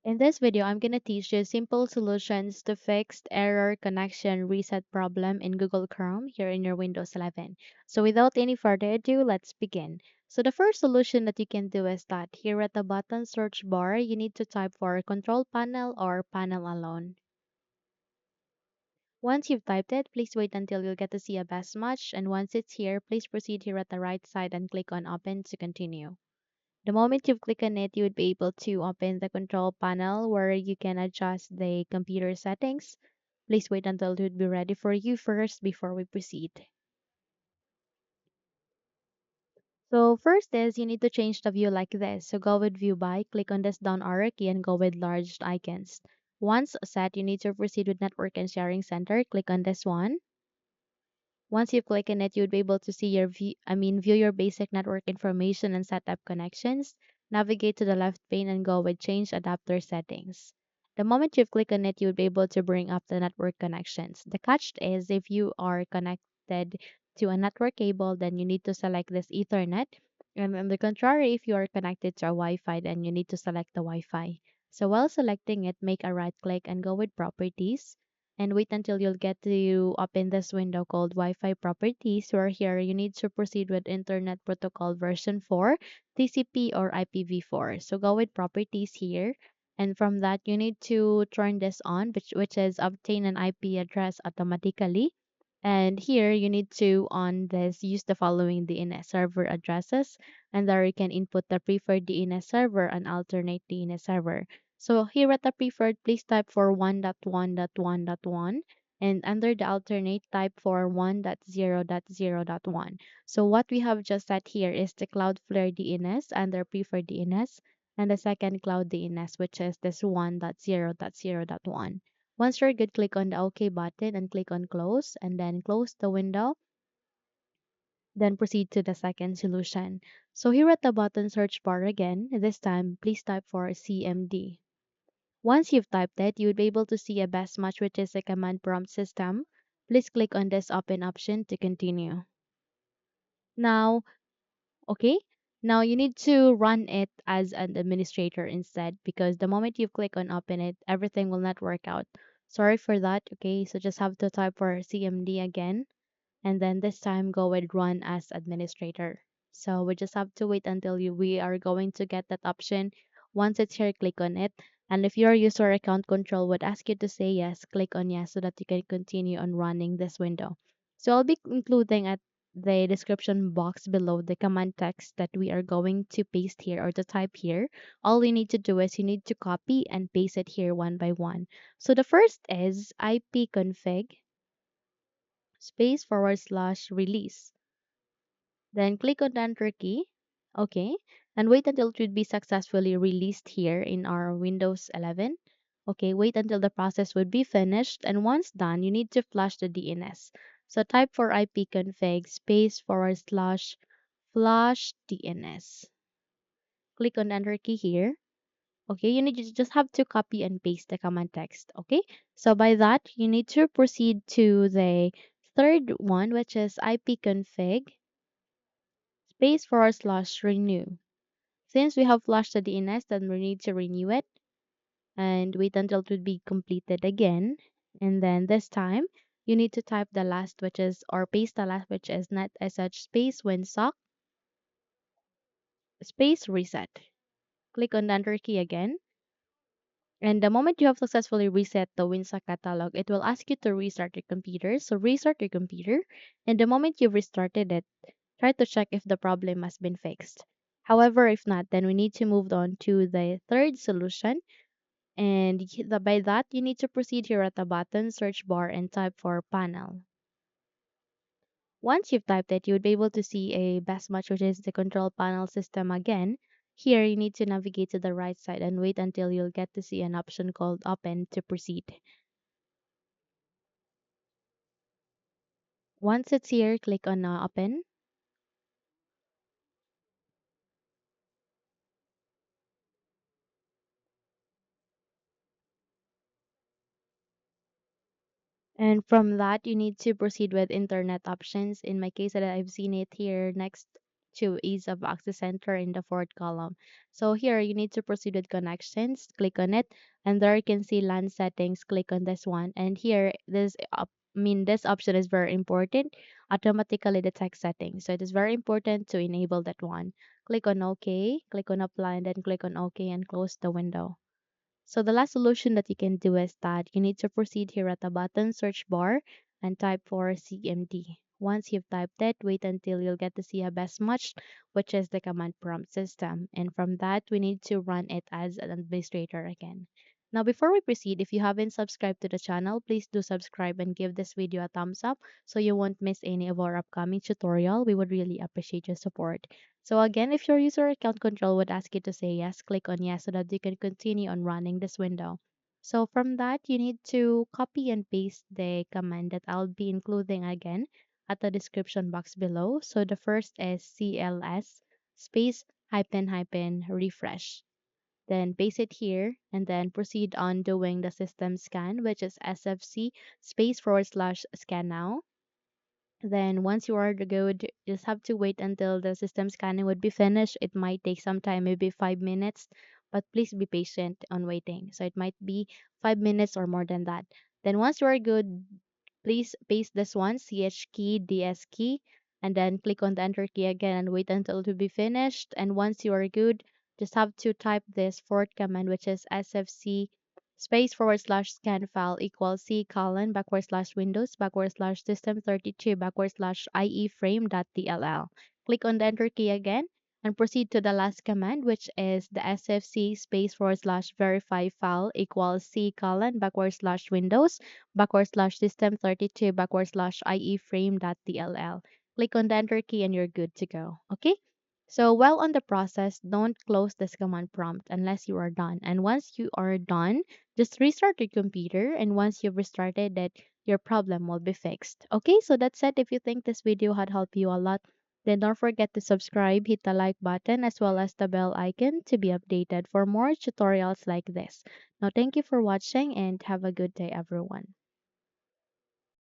In this video, I'm going to teach you simple solutions to fix error connection reset problem in Google Chrome here in your Windows 11. So without any further ado, let's begin. So the first solution that you can do is that here at the bottom search bar, you need to type for control panel or panel alone. Once you've typed it, please wait until you'll get to see a best match, and once it's here, please proceed here at the right side and click on open to continue. The moment you click on it, you would be able to open the control panel where you can adjust the computer settings. Please wait until it would be ready for you first before we proceed. So first is you need to change the view like this. So go with view by, click on this down arrow key and go with large icons. Once set, you need to proceed with network and sharing center. Click on this one. Once you click on it, you'd be able to see your view your basic network information and set up connections. Navigate to the left pane and go with change adapter settings. The moment you click on it, you would be able to bring up the network connections. The catch is if you are connected to a network cable, then you need to select this Ethernet. And on the contrary, if you are connected to a Wi-Fi, then you need to select the Wi-Fi. So while selecting it, make a right click and go with properties and wait until you'll get to open this window called Wi-Fi properties where here you need to proceed with Internet Protocol version 4, TCP or IPv4. So go with properties here and from that you need to turn this on which is obtain an IP address automatically. And here you need to on this use the following DNS server addresses and there you can input the preferred DNS server and alternate DNS server. So here at the preferred, please type for 1.1.1.1 and under the alternate type for 1.0.0.1. So what we have just set here is the Cloudflare DNS under preferred DNS and the second cloud DNS which is this 1.0.0.1. Once you're good, click on the OK button and click on close and then close the window. Then proceed to the second solution. So here at the bottom search bar again, this time please type for CMD. Once you've typed it, you would be able to see a best match which is a command prompt system. Please click on this open option to continue. Now, okay, now you need to run it as an administrator instead because the moment you click on open it, everything will not work out. Sorry for that, okay, so just have to type for CMD again and then this time go with run as administrator. So we just have to wait until we are going to get that option. Once it's here, click on it. And if your user account control would ask you to say yes, click on yes so that you can continue on running this window. So I'll be including at the description box below the command text that we are going to paste here or to type here. All you need to do is you need to copy and paste it here one by one. So the first is ipconfig space forward slash release. Then click on the enter key. Okay. And wait until it would be successfully released here in our Windows 11. Okay, wait until the process would be finished. And once done, you need to flush the DNS. So type for ipconfig space forward slash flush DNS. Click on the enter key here. Okay, you just have to copy and paste the command text. Okay, so by that, you need to proceed to the third one, which is ipconfig space forward slash renew. Since we have flushed the DNS, then we need to renew it and wait until it would be completed again. And then this time, you need to type the last, which is, or paste the last, which is netsh space winsock space reset. Click on the enter key again. And the moment you have successfully reset the winsock catalog, it will ask you to restart your computer. So restart your computer. And the moment you've restarted it, try to check if the problem has been fixed. However, if not, then we need to move on to the third solution. And by that, you need to proceed here at the bottom search bar and type for panel. Once you've typed it, you would be able to see a best match, which is the control panel system again. Here, you need to navigate to the right side and wait until you'll get to see an option called open to proceed. Once it's here, click on open. And from that, you need to proceed with internet options. In my case, that I've seen it here next to ease of access center in the fourth column. So here you need to proceed with connections, click on it, and there you can see LAN settings, click on this one. And here this option is very important, automatically detect settings. So it is very important to enable that one. Click on OK, click on apply, and then click on OK and close the window. So the last solution that you can do is that you need to proceed here at the bottom search bar and type for CMD. Once you've typed it, wait until you'll get to see a best match, which is the command prompt system. And from that, we need to run it as an administrator again. Now, before we proceed, if you haven't subscribed to the channel, please do subscribe and give this video a thumbs up so you won't miss any of our upcoming tutorial. We would really appreciate your support. So again, if your user account control would ask you to say yes, click on yes so that you can continue on running this window. So from that, you need to copy and paste the command that I'll be including again at the description box below. So the first is CLS space hyphen hyphen refresh. Then paste it here and then proceed on doing the system scan, which is SFC space forward slash scannow. Then once you are good, just have to wait until the system scanning would be finished. It might take some time, maybe 5 minutes, but please be patient on waiting. So it might be 5 minutes or more than that. Then once you are good, please paste this one, CH key, DS key, and then click on the enter key again and wait until it will be finished. And once you are good, just have to type this fourth command, which is SFC space forward slash scan file equals C colon backward slash Windows backward slash system 32 backward slash ieframe.dll. Click on the enter key again and proceed to the last command, which is the sfc space forward slash verify file equals C colon backward slash Windows backward slash system 32 backward slash ieframe.dll. Click on the enter key and you're good to go. Okay? So while on the process, don't close this command prompt unless you are done. And once you are done, just restart your computer, and once you've restarted it, your problem will be fixed. Okay, so that's it. If you think this video had helped you a lot, then don't forget to subscribe, hit the like button, as well as the bell icon to be updated for more tutorials like this. Now, thank you for watching and have a good day, everyone.